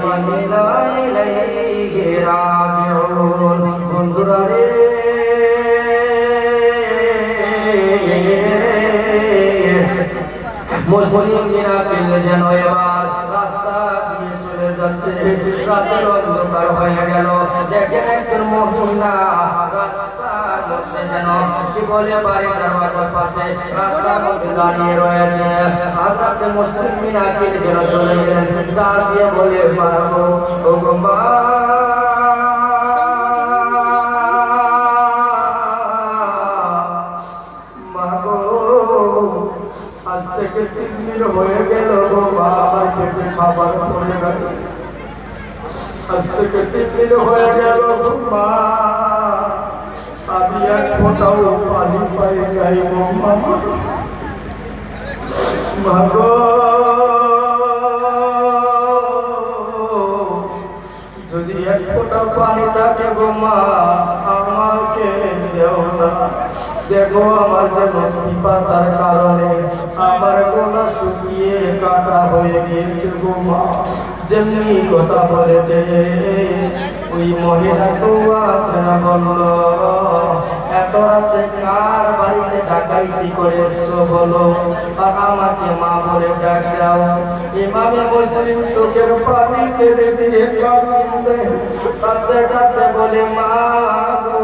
ইন্না ইলাইহি রাজিউন। বন্ধুরা রে, মুসলিম মিরাকিল যেন এবার রাস্তা দিয়ে চলে যাচ্ছে। রাতের অন্ধকার হয়ে গেল। দেখেন একজন মহিলা রাস্তার মধ্যে যেন কি বলে বাড়ির দরওয়াজার পাশে রাস্তার মধ্যে দাঁড়িয়ে রয়েছে। হযরত মুসলিম মিরাকিল যেন চলে গেলেন, ডাক দিয়ে বলে, মা গো, ও গো মা, আজ থেকে 3 দিন হয়ে গেল গো মা, আমার পেটে খাবার পড়ে গেল। আজ থেকে 3 দিন হয়ে গেল গো মা, আমি এক ফোঁটাও পানি পাই নাই গো মা। মা গো, যদি এক ফোঁটা পানি থাকে গো মা, আমাকে দেও না। দেখো আমার যেন পিপাসার কারণে আমার গলা শুকিয়ে কাটা হয়ে গিয়েছে গো মা। যেমনি কথা বলেছে ওই মহিলা তো যেন বলল, এত রাতে কার বাড়িতে ডাকাইতি করে এসছো বলো, আর আমাকে মা বলে ডাক দাও। ইমামে মুসলিম চোখের পানি ছেড়ে দিয়ে কাঁদতে কাঁদতে বলে, মা গো,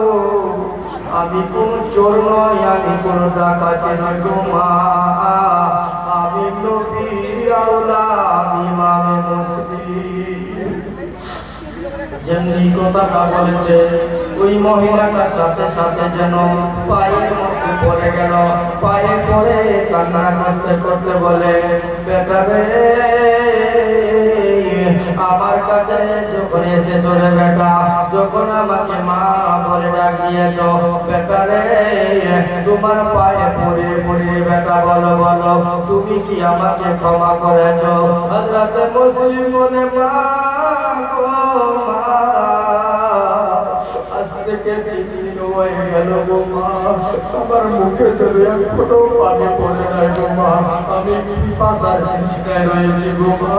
আমি কোন চোর নয়, আমি কোন ডাকাত নয় গো মা, আমি নবীর আওলাদ ইমামে মুসলিম। যেমনি কথাটা বলেছে ওই মহিলাটার সাথে সাথে যেন পায়ের মধ্যে পড়ে গেল। পায়ে পড়ে কান্না করতে করতে বলে, বেটা রে, আমার কাছে যখন এসেছ রে বেটা, যখন আমাকে মা বলে ডাক দিয়েছ, বেটা রে, তোমার পায়ে পড়ে পড়ে বেটা বলো বলো, তুমি কি আমাকে ক্ষমা করেছ? হযরত মুসলিম বলে, মা গো মা, আজ থেকে 3 দিন হয়ে গেল গো মা, আমার মুখে ধরে এক ফোঁটা পানি পড়ে নাই গো মা, আমি পিপাসার তৃষ্ণায় রয়েছি গো মা।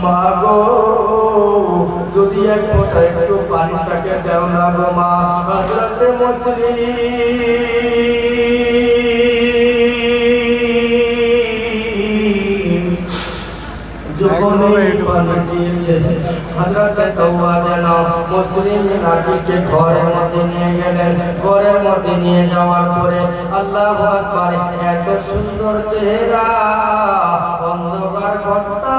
মা গো, যদি এক ফোঁটা একটু পানি তাকে দেও না গো মা। হযরত মুসলিম যখন এই পানি চেয়েছে, হযরত তওবা যেন মুসলিম নারীকে ঘরের মধ্যে নিয়ে গেলেন। ঘরের মধ্যে নিয়ে যাওয়ার পরে আল্লাহু আকবার, এত সুন্দর চেহারা, অন্ধকার ঘরটা